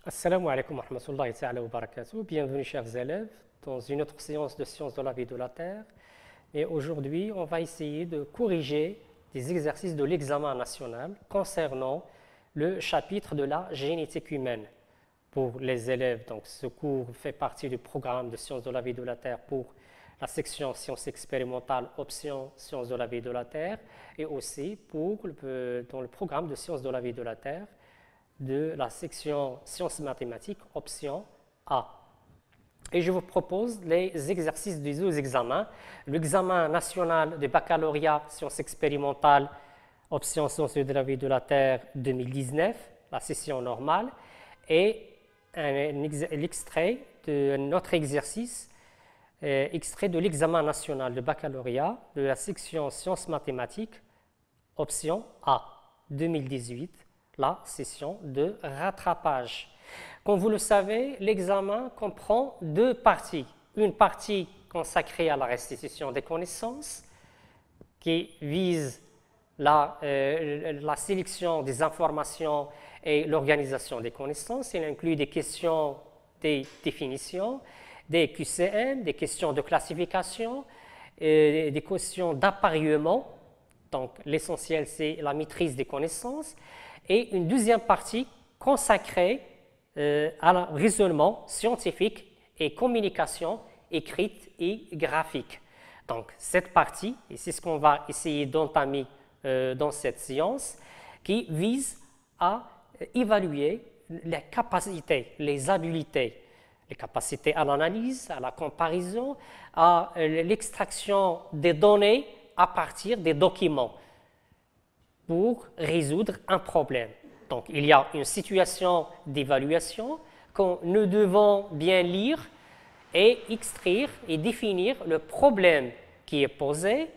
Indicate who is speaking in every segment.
Speaker 1: Assalamu alaikum wa rahmatullahi ta'ala wa barakatuh. Bienvenue chers élèves dans une autre séance de sciences de la vie de la Terre. Et aujourd'hui, on va essayer de corriger des exercices de l'examen national concernant le chapitre de la génétique humaine. Pour les élèves, donc ce cours fait partie du programme de sciences de la vie de la Terre pour la section sciences expérimentales, option sciences de la vie de la Terre, et aussi dans le programme de sciences de la vie de la Terre, de la section sciences mathématiques, option A. Et je vous propose les exercices des deux examens. L'examen national de baccalauréat sciences expérimentales, option sciences de la vie de la Terre 2019, la session normale, et l'extrait de notre exercice, extrait de l'examen national de baccalauréat de la section sciences mathématiques, option A 2018. La session de rattrapage. Comme vous le savez, l'examen comprend deux parties. Une partie consacrée à la restitution des connaissances, qui vise la sélection des informations et l'organisation des connaissances. Il inclut des questions des définitions, des QCM, des questions de classification, des questions d'appareillement. Donc, l'essentiel, c'est la maîtrise des connaissances. Et une deuxième partie consacrée à un raisonnement scientifique et communication écrite et graphique. Donc, cette partie, et c'est ce qu'on va essayer d'entamer dans cette séance, qui vise à évaluer les capacités, les habiletés, les capacités à l'analyse, à la comparaison, à l'extraction des données à partir des documents, pour résoudre un problème. Donc, il y a une situation d'évaluation que nous devons bien lire et extraire et définir le problème qui est posé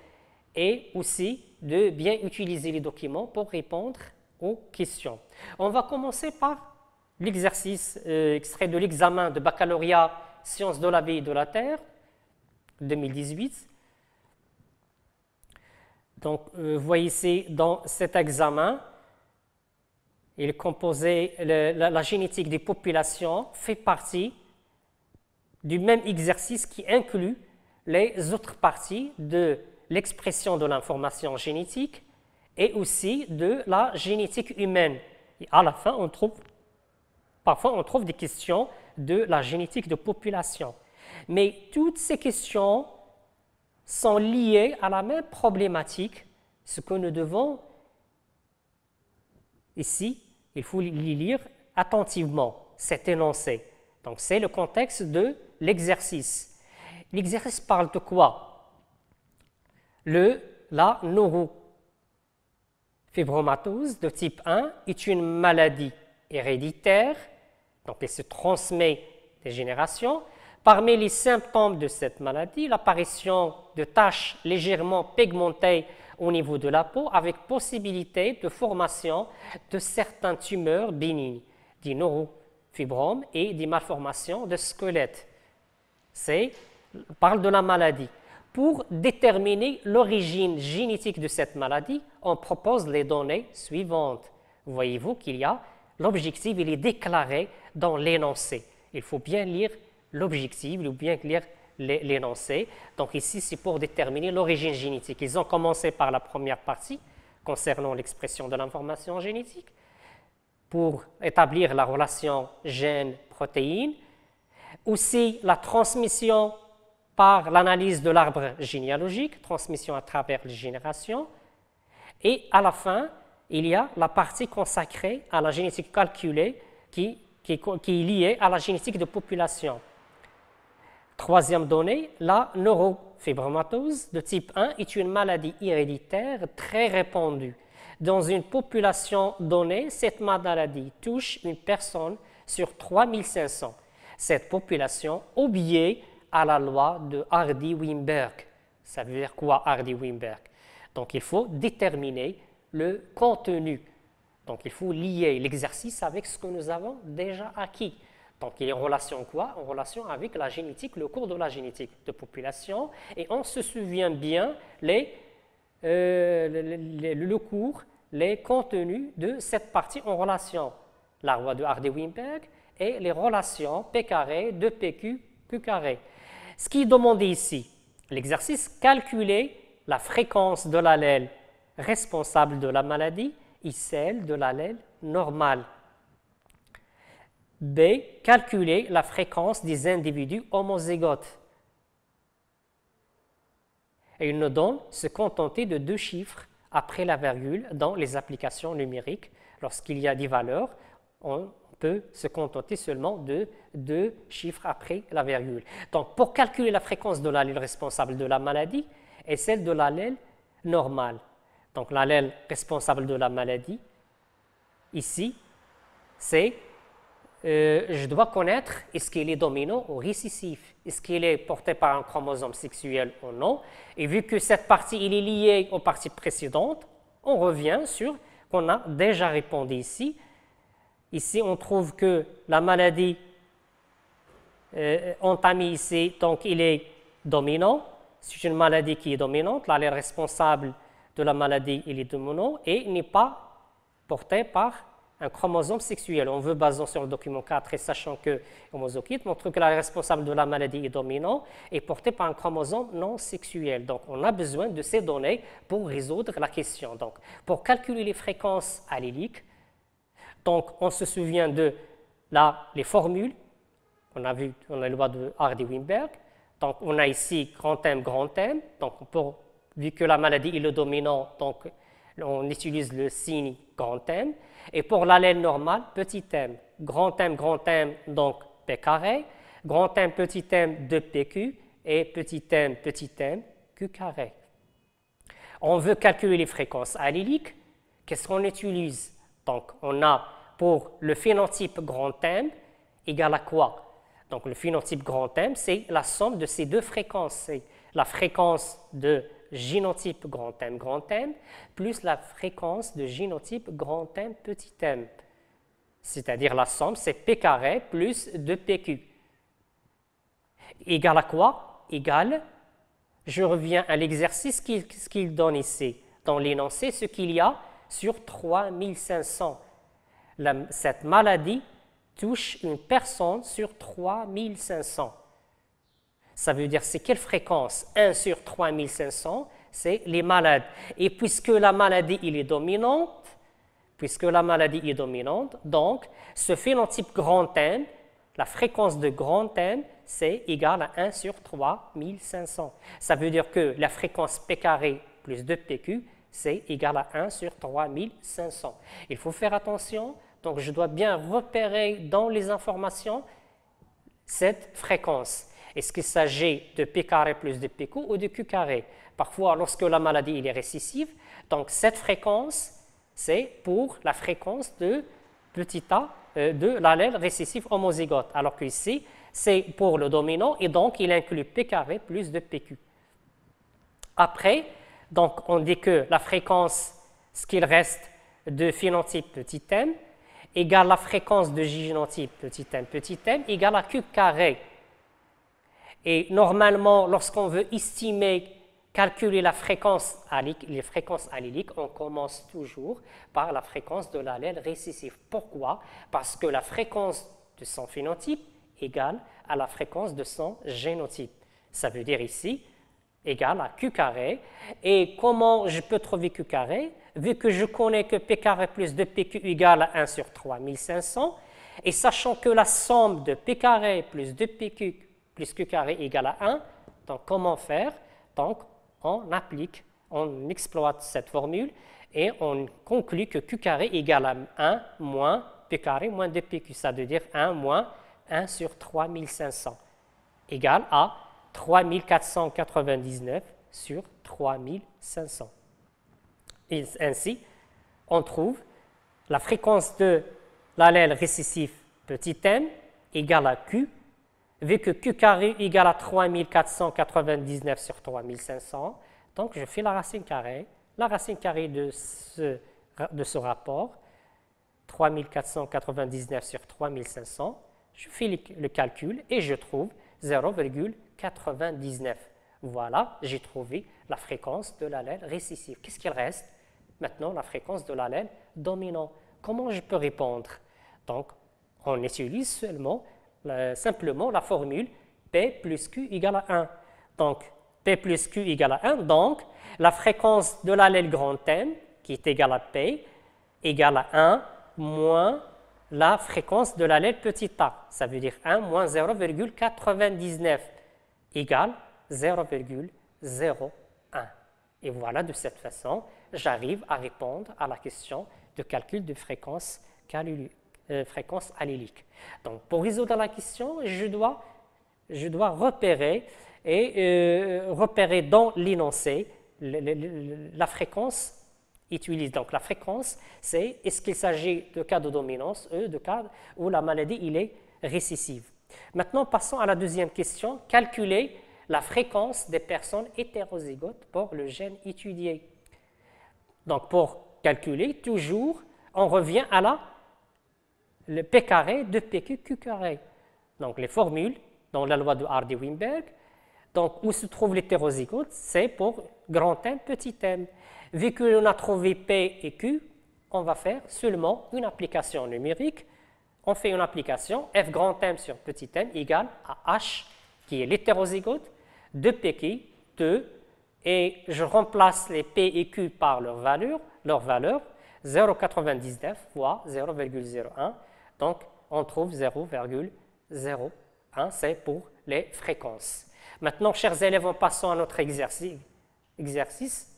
Speaker 1: et aussi de bien utiliser les documents pour répondre aux questions. On va commencer par l'exercice extrait de l'examen de baccalauréat sciences de la vie et de la Terre 2018. Donc, vous voyez ici, dans cet examen, il est composé, la génétique des populations fait partie du même exercice qui inclut les autres parties de l'expression de l'information génétique et aussi de la génétique humaine. Et à la fin, parfois on trouve des questions de la génétique de population. Mais toutes ces questions sont liées à la même problématique. Ce que nous devons ici, il faut les lire attentivement, cet énoncé. Donc, c'est le contexte de l'exercice. L'exercice parle de quoi? La neurofibromatose de type 1 est une maladie héréditaire, donc elle se transmet des générations. Parmi les symptômes de cette maladie, l'apparition de taches légèrement pigmentées au niveau de la peau avec possibilité de formation de certaines tumeurs bénignes, des neurofibromes et des malformations de squelette. On parle de la maladie. Pour déterminer l'origine génétique de cette maladie, on propose les données suivantes. Voyez-vous qu'il y a l'objectif, il est déclaré dans l'énoncé. Il faut bien lire l'objectif, ou bien lire l'énoncé. Donc ici, c'est pour déterminer l'origine génétique. Ils ont commencé par la première partie, concernant l'expression de l'information génétique, pour établir la relation gène-protéine. Aussi, la transmission par l'analyse de l'arbre généalogique, transmission à travers les générations. Et à la fin, il y a la partie consacrée à la génétique calculée qui est liée à la génétique de population. Troisième donnée, la neurofibromatose de type 1 est une maladie héréditaire très répandue. Dans une population donnée, cette maladie touche une personne sur 3500. Cette population obéit à la loi de Hardy-Weinberg. Ça veut dire quoi, Hardy-Weinberg? Donc, il faut déterminer le contenu. Donc, il faut lier l'exercice avec ce que nous avons déjà acquis. Donc, il y a en relation quoi? En relation avec la génétique, le cours de la génétique de population. Et on se souvient bien le cours, les contenus de cette partie en relation. La loi de Hardy-Weinberg et les relations P carré, 2PQ, Q carré. Ce qui est demandé ici, l'exercice, calculer la fréquence de l'allèle responsable de la maladie et celle de l'allèle normal. B. Calculer la fréquence des individus homozygotes. Et il nous donne se contenter de 2 chiffres après la virgule dans les applications numériques. Lorsqu'il y a des valeurs, on peut se contenter seulement de 2 chiffres après la virgule. Donc, pour calculer la fréquence de l'allèle responsable de la maladie et celle de l'allèle normal. Donc, l'allèle responsable de la maladie, ici, c'est je dois connaître est-ce qu'il est dominant ou récessif, est-ce qu'il est porté par un chromosome sexuel ou non. Et vu que cette partie il est liée aux parties précédentes, on revient sur qu'on a déjà répondu ici. Ici, on trouve que la maladie entamée ici, donc il est dominant. C'est une maladie qui est dominante. L'allèle responsable de la maladie, il est dominant et il n'est pas porté par un chromosome sexuel. On veut, basant sur le document 4 et sachant que homozygote montre que l'allèle responsable de la maladie est dominant et porté par un chromosome non sexuel. Donc, on a besoin de ces données pour résoudre la question. Donc, pour calculer les fréquences alléliques, donc, on se souvient de les formules. On a vu, on a la loi de Hardy-Weinberg. Donc, on a ici grand M, grand M. Donc, vu que la maladie est le dominant, donc, on utilise le signe grand M. Et pour l'allèle normal, petit m. Grand M, donc P carré. Grand M, petit m, 2PQ. Et petit m, Q carré. On veut calculer les fréquences alléliques. Qu'est-ce qu'on utilise? Donc, on a pour le phénotype grand M égal à quoi? Donc, le phénotype grand M, c'est la somme de ces 2 fréquences. C'est la fréquence de génotype grand M, plus la fréquence de génotype grand M, petit m. C'est-à-dire la somme, c'est P carré plus 2PQ. Égal à quoi? Égal, je reviens à l'exercice qu'il donne ici. Dans l'énoncé, ce qu'il y a sur 3500. Cette maladie touche une personne sur 3500. Ça veut dire c'est quelle fréquence? 1 sur 3500, c'est les malades. Et puisque la maladie est dominante, donc ce phénotype grand M, la fréquence de grand M, c'est égal à 1 sur 3500. Ça veut dire que la fréquence P carré plus 2PQ, c'est égal à 1 sur 3500. Il faut faire attention, donc je dois bien repérer dans les informations cette fréquence. Est-ce qu'il s'agit de P carré plus de PQ ou de Q carré? Parfois, lorsque la maladie est récessive, donc cette fréquence, c'est pour la fréquence de petit a de l'allèle récessif homozygote, alors qu'ici, c'est pour le dominant et donc il inclut P carré plus de PQ. Après, donc on dit que la fréquence, ce qu'il reste de phénotype petit m, égale la fréquence de génotype petit m, égale à Q carré. Et normalement, lorsqu'on veut estimer, calculer la fréquence les fréquences alléliques, on commence toujours par la fréquence de l'allèle récessif. Pourquoi? Parce que la fréquence de son phénotype égale à la fréquence de son génotype. Ça veut dire ici, égale à Q carré. Et comment je peux trouver Q carré? Vu que je connais que P carré plus 2PQ égale à 1 sur 3500, et sachant que la somme de P carré plus 2PQ plus Q carré égale à 1, donc comment faire? Donc on applique, on exploite cette formule et on conclut que Q carré égale à 1 moins P carré moins 2PQ, ça veut dire 1 moins 1 sur 3500 égale à 3499 sur 3500. Et ainsi, on trouve la fréquence de l'allèle récessif petit m égale à Q, vu que Q carré égale à 3499 sur 3500, donc je fais la racine carrée de ce rapport, 3499 sur 3500, je fais le calcul et je trouve 0,99. Voilà, j'ai trouvé la fréquence de l'allèle récessif. Qu'est-ce qu'il reste? Maintenant, la fréquence de l'allèle dominant. Comment je peux répondre? Donc, On utilise simplement la formule P plus Q égale à 1. Donc, P plus Q égale à 1. Donc, la fréquence de l'allèle grand M, qui est égale à P, égale à 1 moins la fréquence de l'allèle petit a. Ça veut dire 1 moins 0,99 égale 0,01. Et voilà, de cette façon, j'arrive à répondre à la question de calcul de fréquence allélique. Donc, pour résoudre la question, je dois repérer dans l'énoncé la fréquence utilisée. Donc, la fréquence, c'est est-ce qu'il s'agit de cas de dominance, de cas où la maladie il est récessive. Maintenant, passons à la deuxième question. Calculer la fréquence des personnes hétérozygotes pour le gène étudié. Donc, pour calculer, toujours, on revient à le P carré de PQ Q carré. Donc, les formules dans la loi de Hardy-Weinberg. Donc, où se trouve l'hétérozygote? C'est pour grand M, petit m. Vu que l'on a trouvé P et Q, on va faire seulement une application numérique. On fait une application F grand M sur petit m égale à H, qui est l'hétérozygote, de PQ, 2, et je remplace les P et Q par leur valeur 0,99 fois 0,01. Donc, on trouve 0,01, c'est pour les fréquences. Maintenant, chers élèves, en passant à notre exercice,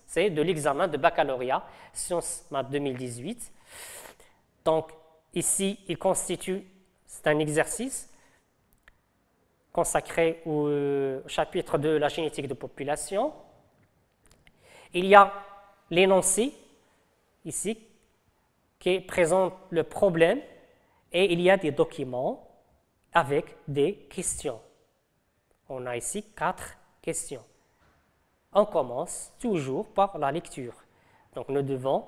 Speaker 1: c'est de l'examen de baccalauréat, Sciences Maths 2018. Donc, ici, c'est un exercice consacré au chapitre de la génétique de population. Il y a l'énoncé, ici, qui présente le problème, et il y a des documents avec des questions. On a ici 4 questions. On commence toujours par la lecture. Donc, nous devons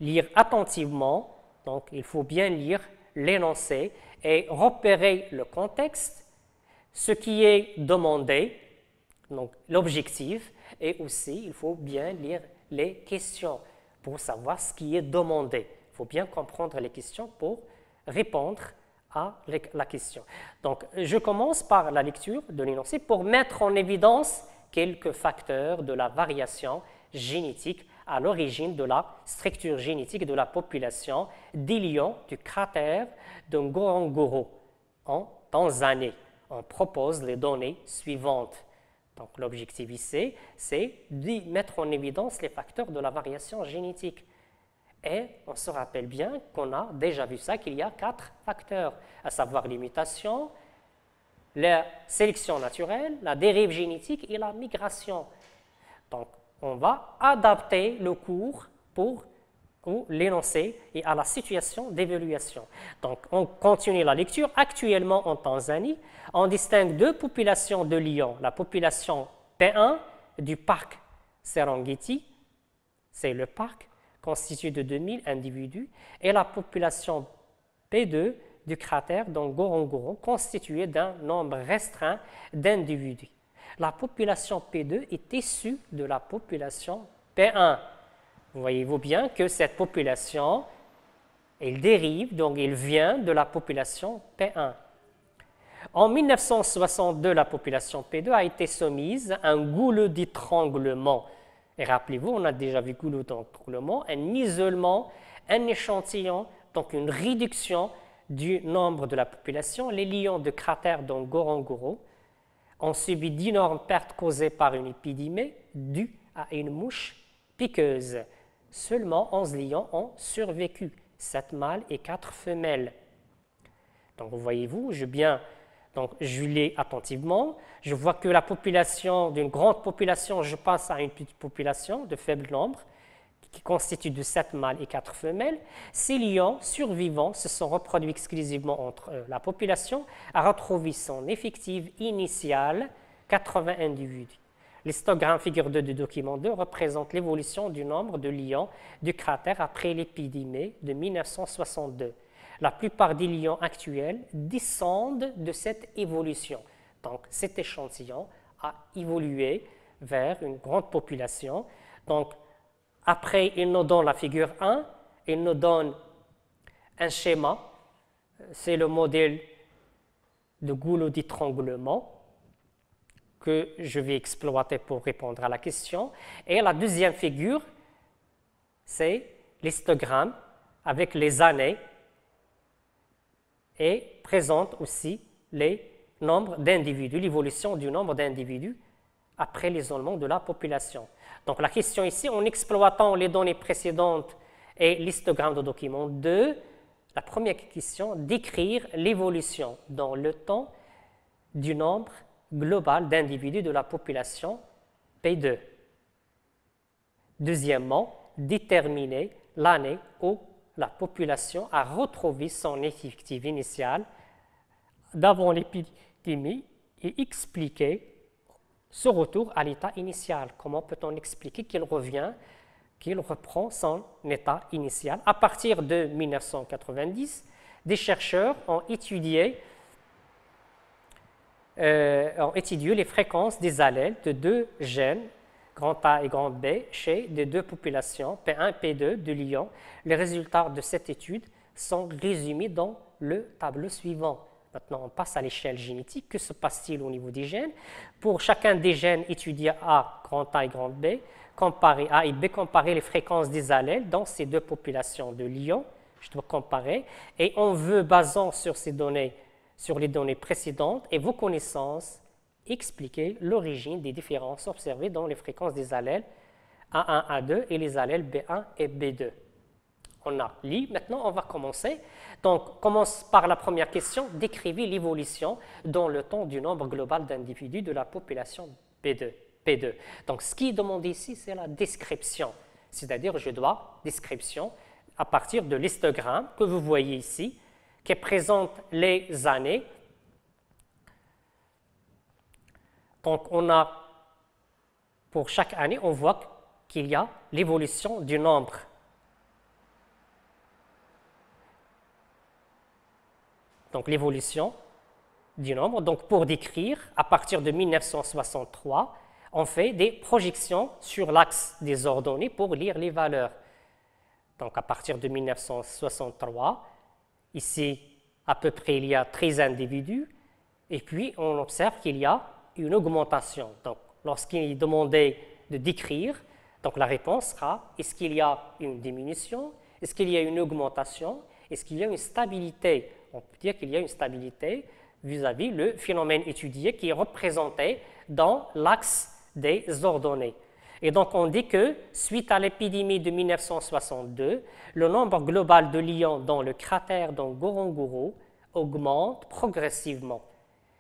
Speaker 1: lire attentivement. Donc, il faut bien lire l'énoncé et repérer le contexte, ce qui est demandé, donc l'objectif, et aussi, il faut bien lire les questions pour savoir ce qui est demandé. Il faut bien comprendre les questions pour répondre à la question. Donc, je commence par la lecture de l'énoncé pour mettre en évidence quelques facteurs de la variation génétique à l'origine de la structure génétique de la population des lions du cratère de Ngorongoro en Tanzanie. On propose les données suivantes. Donc, l'objectif ici, c'est de mettre en évidence les facteurs de la variation génétique. Et on se rappelle bien qu'on a déjà vu ça, qu'il y a 4 facteurs, à savoir les mutations, la sélection naturelle, la dérive génétique et la migration. Donc, on va adapter le cours pour l'énoncé et à la situation d'évaluation. Donc, on continue la lecture. Actuellement, en Tanzanie, on distingue 2 populations de lions. La population P1 du parc Serengeti, c'est le parc constitué de 2000 individus, et la population P2 du cratère de Ngorongoro, constituée d'un nombre restreint d'individus. La population P2 est issue de la population P1. Voyez-vous bien que cette population, elle dérive, donc elle vient de la population P1. En 1962, la population P2 a été soumise à un goulot d'étranglement. Et rappelez-vous, on a déjà vu goulot d'étranglement, un isolement, un échantillon, donc une réduction du nombre de la population. Les lions de cratère de Ngorongoro ont subi d'énormes pertes causées par une épidémie due à une mouche piqueuse. Seulement 11 lions ont survécu, 7 mâles et 4 femelles. Donc, voyez-vous, je lis attentivement. Je vois que la population, d'une grande population, je passe à une petite population de faible nombre, qui constitue de 7 mâles et 4 femelles. Ces lions survivants se sont reproduits exclusivement entre eux. La population a retrouvé son effectif initial, 80 individus. L'histogramme figure 2 du document 2 représente l'évolution du nombre de lions du cratère après l'épidémie de 1962. La plupart des lions actuels descendent de cette évolution. Donc, cet échantillon a évolué vers une grande population. Donc, après, il nous donne la figure 1, il nous donne un schéma c'est le modèle de goulot d'étranglement que je vais exploiter pour répondre à la question. Et la deuxième figure, c'est l'histogramme avec les années et présente aussi les nombres d'individus, l'évolution du nombre d'individus après l'isolement de la population. Donc la question ici, en exploitant les données précédentes et l'histogramme de document 2, la première question, décrire l'évolution dans le temps du nombre global d'individus de la population P2. Deuxièmement, déterminer l'année où la population a retrouvé son effectif initial d'avant l'épidémie et expliquer ce retour à l'état initial. Comment peut-on expliquer qu'il reprend son état initial? À partir de 1990, des chercheurs ont étudié les fréquences des allèles de deux gènes, grand A et grand B, chez les deux populations, P1 et P2 de Lyon. Les résultats de cette étude sont résumés dans le tableau suivant. Maintenant, on passe à l'échelle génétique. Que se passe-t-il au niveau des gènes? Pour chacun des gènes étudiés A, grand A et grand B, comparer A et B, comparer les fréquences des allèles dans ces deux populations de Lyon. Je dois comparer. Et on veut, basant sur ces données, sur les données précédentes et vos connaissances, expliquer l'origine des différences observées dans les fréquences des allèles A1, A2 et les allèles B1 et B2. On a lu. Maintenant, on va commencer. Donc, commence par la première question. Décrivez l'évolution dans le temps du nombre global d'individus de la population P2. Donc, ce qui est demandé ici, c'est la description. C'est-à-dire, je dois description à partir de l'histogramme que vous voyez ici, qui présente les années. Donc, pour chaque année, on voit qu'il y a l'évolution du nombre. Donc, l'évolution du nombre. Donc, pour décrire, à partir de 1963, on fait des projections sur l'axe des ordonnées pour lire les valeurs. Donc, à partir de 1963, ici, à peu près, il y a 13 individus. Et puis, on observe qu'il y a une augmentation. Donc, lorsqu'il est demandé de décrire, donc la réponse sera, est-ce qu'il y a une diminution? Est-ce qu'il y a une augmentation? Est-ce qu'il y a une stabilité? On peut dire qu'il y a une stabilité vis-à-vis le phénomène étudié qui est représenté dans l'axe des ordonnées. Et donc, on dit que, suite à l'épidémie de 1962, le nombre global de lions dans le cratère de Ngorongoro augmente progressivement.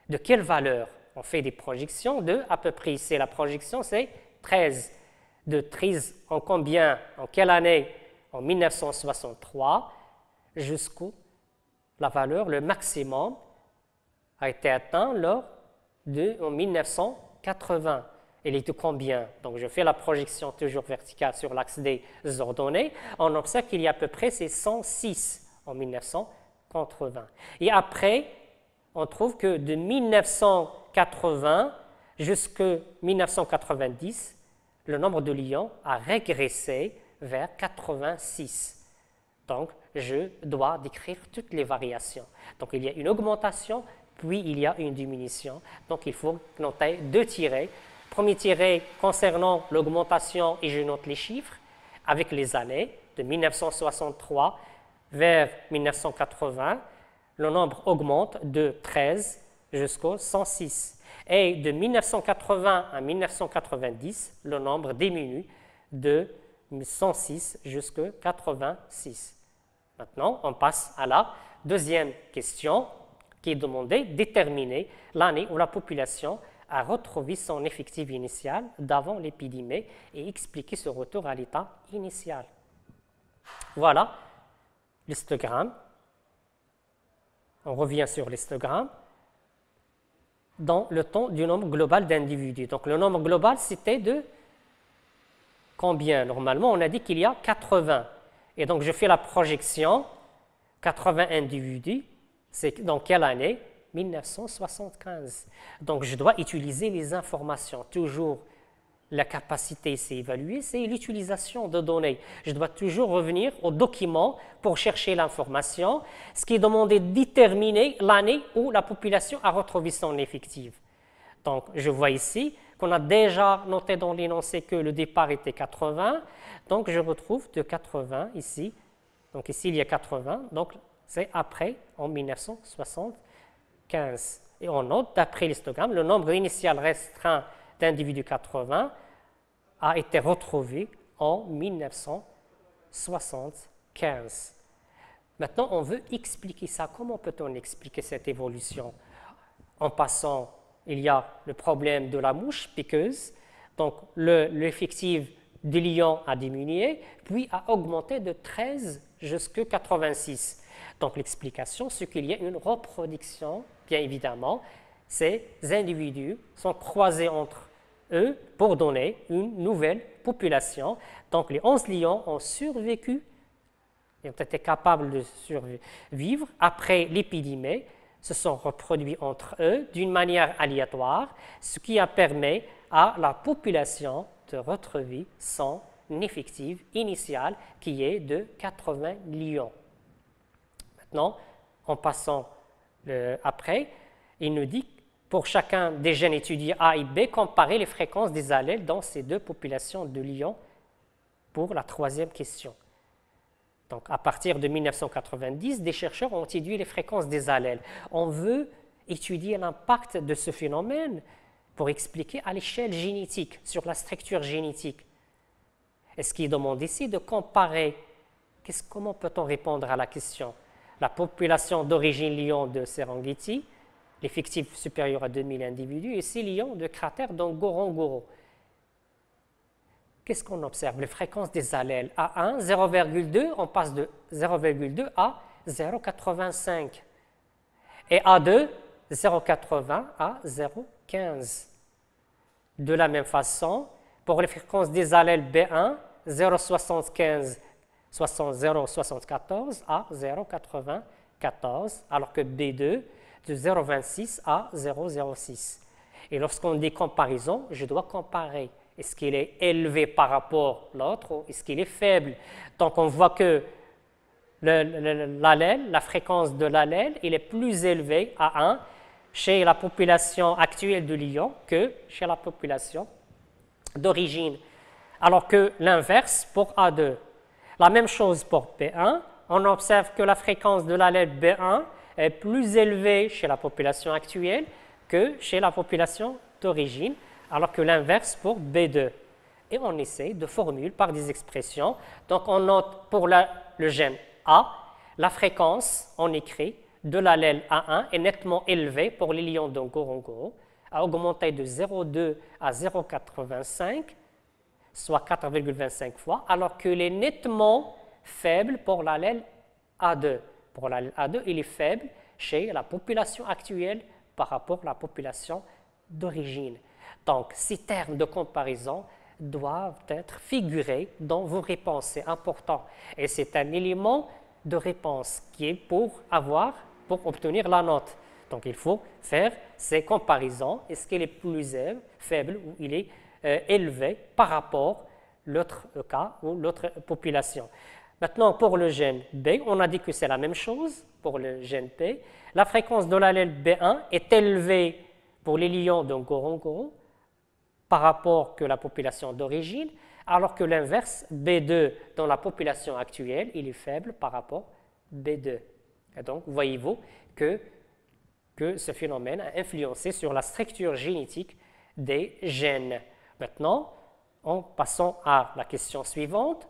Speaker 1: De quelle valeur? On fait des projections de, à peu près ici, la projection c'est 13. De 13 en combien? En quelle année? En 1963, jusqu'où la valeur, le maximum, a été atteint en 1980. Elle est de combien? Donc, je fais la projection toujours verticale sur l'axe des ordonnées. On observe qu'il y a à peu près 106 en 1980. Et après, on trouve que de 1980 jusqu'à 1990, le nombre de lions a régressé vers 86. Donc, je dois décrire toutes les variations. Donc, il y a une augmentation, puis il y a une diminution. Donc, il faut noter deux tirets. Premier tiré concernant l'augmentation, et je note les chiffres, avec les années, de 1963 vers 1980, le nombre augmente de 13 jusqu'au 106. Et de 1980 à 1990, le nombre diminue de 106 jusqu'à 86. Maintenant, on passe à la deuxième question qui est demandée, déterminer l'année où la population a retrouvé son effectif initial d'avant l'épidémie et expliquer ce retour à l'état initial. Voilà l'histogramme. On revient sur l'histogramme. Dans le temps du nombre global d'individus. Donc, le nombre global, c'était de combien? Normalement, on a dit qu'il y a 80. Et donc, je fais la projection. 80 individus, c'est dans quelle année? 1975. Donc, je dois utiliser les informations toujours la capacité ici évaluée, c'est l'utilisation de données. Je dois toujours revenir au document pour chercher l'information, ce qui est demandé de déterminer l'année où la population a retrouvé son effectif. Donc, je vois ici qu'on a déjà noté dans l'énoncé que le départ était 80, donc je retrouve de 80 ici. Donc ici, il y a 80, donc c'est après, en 1975. Et on note, d'après l'histogramme, le nombre initial restreint d'individus 80 a été retrouvé en 1975. Maintenant, on veut expliquer ça. Comment peut-on expliquer cette évolution? En passant, il y a le problème de la mouche piqueuse. Donc, l'effectif des lions a diminué, puis a augmenté de 13 jusqu'à 86. Donc, l'explication, c'est qu'il y a une reproduction, bien évidemment. Ces individus sont croisés entre eux pour donner une nouvelle population. Donc, les 11 lions ont survécu, ils ont été capables de survivre après l'épidémie, se sont reproduits entre eux d'une manière aléatoire, ce qui a permis à la population de retrouver son effectif initial qui est de 80 lions. Maintenant, en passant après, il nous dit pour chacun des gènes étudiés A et B, comparer les fréquences des allèles dans ces deux populations de lions pour la troisième question. Donc, à partir de 1990, des chercheurs ont étudié les fréquences des allèles. On veut étudier l'impact de ce phénomène pour expliquer à l'échelle génétique, sur la structure génétique. Et ce qui est demandé ici, de comparer. Comment peut-on répondre à la question? La population d'origine lion de Serengeti, l'effectif supérieur à 2000 individus, et 6 lions de cratère dans Ngorongoro. Qu'est-ce qu'on observe? Les fréquences des allèles. A1, 0,2, on passe de 0,2 à 0,85. Et A2, 0,80 à 0,15. De la même façon, pour les fréquences des allèles B1, 0,74 à 0,94, alors que B2, de 0,26 à 0,06. Et lorsqu'on dit comparaison, je dois comparer. Est-ce qu'il est élevé par rapport à l'autre ou est-ce qu'il est faible? Donc, on voit que l'allèle, la fréquence de l'allèle, il est plus élevé à 1 chez la population actuelle de lion que chez la population d'origine. Alors que l'inverse pour A2. La même chose pour B1. On observe que la fréquence de l'allèle B1 est plus élevée chez la population actuelle que chez la population d'origine, alors que l'inverse pour B2. Et on essaie de formuler par des expressions. Donc, on note pour le gène A, la fréquence, on écrit, de l'allèle A1 est nettement élevée pour les lions de Ngorongoro, a augmenté de 0,2 à 0,85, soit 4,25 fois, alors qu'il est nettement faible pour l'allèle A2. Pour l'allèle A2, il est faible chez la population actuelle par rapport à la population d'origine. Donc, ces termes de comparaison doivent être figurés dans vos réponses. C'est important. Et c'est un élément de réponse qui est pour obtenir la note. Donc, il faut faire ces comparaisons. Est-ce qu'il est plus faible ou il est élevé par rapport à l'autre cas ou l'autre population? Maintenant, pour le gène B, on a dit que c'est la même chose pour le gène P. La fréquence de l'allèle B1 est élevée pour les lions de Ngorongoro par rapport à la population d'origine, alors que l'inverse, B2, dans la population actuelle, il est faible par rapport à B2. Et donc, voyez-vous que ce phénomène a influencé sur la structure génétique des gènes. Maintenant, en passant à la question suivante,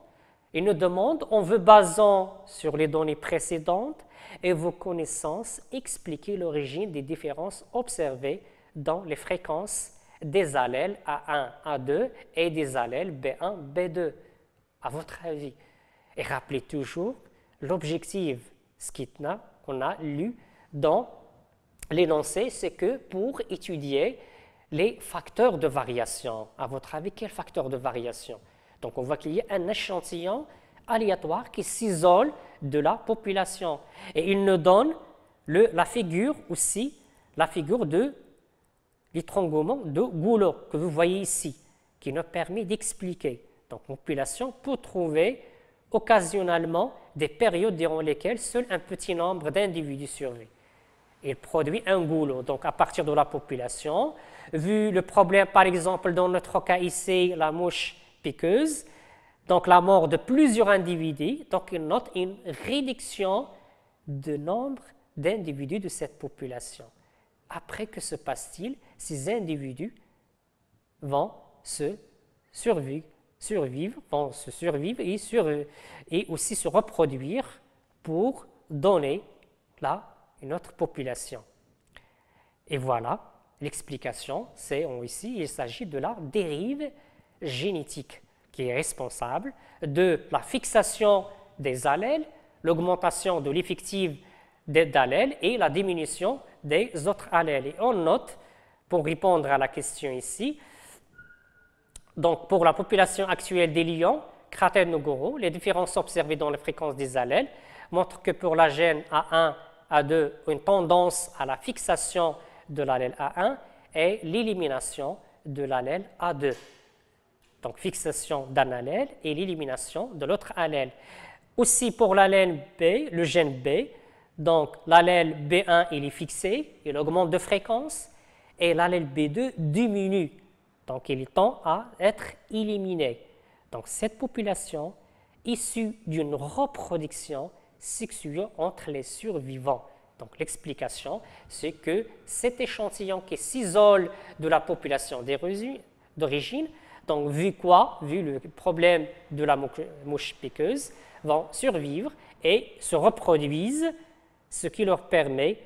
Speaker 1: il nous demande, on veut, basant sur les données précédentes et vos connaissances, expliquer l'origine des différences observées dans les fréquences des allèles A1, A2 et des allèles B1, B2, à votre avis. Et rappelez toujours l'objectif SKITNA qu'on a lu dans l'énoncé, c'est que pour étudier les facteurs de variation. À votre avis, quels facteurs de variation? Donc, on voit qu'il y a un échantillon aléatoire qui s'isole de la population. Et il nous donne la figure aussi, la figure de l'étranglement de goulot que vous voyez ici. qui nous permet d'expliquer. Donc, population peut trouver occasionnellement des périodes durant lesquelles seul un petit nombre d'individus survit. Il produit un goulot. Donc, à partir de la population, vu le problème, par exemple, dans notre cas ici, la mouche piqueuse, donc la mort de plusieurs individus, donc il note une réduction de nombre d'individus de cette population. Après, que se passe-t-il? Ces individus vont se survivre et aussi se reproduire pour donner une autre population. Et voilà, l'explication, c'est ici, il s'agit de la dérive génétique qui est responsable de la fixation des allèles, l'augmentation de l'effectif d'allèles et la diminution des autres allèles. Et on note, pour répondre à la question ici, donc pour la population actuelle des lions, Cratère-Nogoro, les différences observées dans la fréquence des allèles montrent que pour la gène A1, A2, une tendance à la fixation de l'allèle A1 et l'élimination de l'allèle A2. Donc fixation d'un allèle et l'élimination de l'autre allèle. Aussi pour l'allèle B, le gène B, donc l'allèle B1 il est fixé, il augmente de fréquence et l'allèle B2 diminue. Donc il tend à être éliminé. Donc cette population issue d'une reproduction sexuelle entre les survivants. Donc l'explication, c'est que cet échantillon qui s'isole de la population d'origine, donc vu le problème de la mouche piqueuse, vont survivre et se reproduisent, ce qui leur permet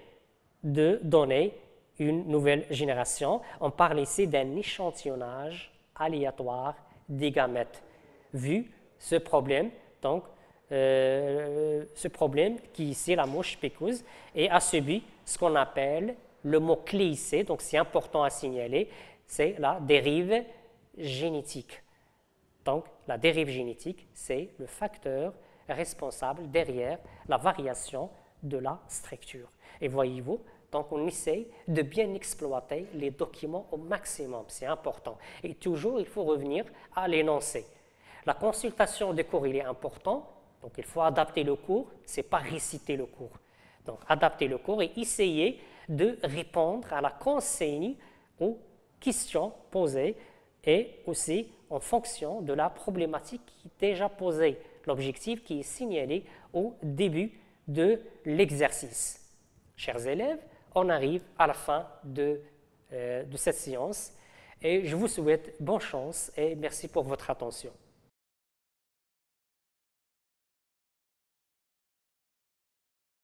Speaker 1: de donner une nouvelle génération. On parle ici d'un échantillonnage aléatoire des gamètes. Vu ce problème, donc ce problème qui ici la mouche piqueuse et a subi ce qu'on appelle le mot-clé ici, donc c'est important à signaler, c'est la dérive génétique. Donc la dérive génétique, c'est le facteur responsable derrière la variation de la structure. Et voyez-vous, donc on essaie de bien exploiter les documents au maximum, c'est important. Et toujours, il faut revenir à l'énoncé. La consultation des cours, il est important, donc il faut adapter le cours, ce n'est pas réciter le cours. Donc adapter le cours et essayer de répondre à la consigne aux questions posées et aussi en fonction de la problématique qui est déjà posée, l'objectif qui est signalé au début de l'exercice. Chers élèves, on arrive à la fin de cette séance et je vous souhaite bonne chance et merci pour votre attention.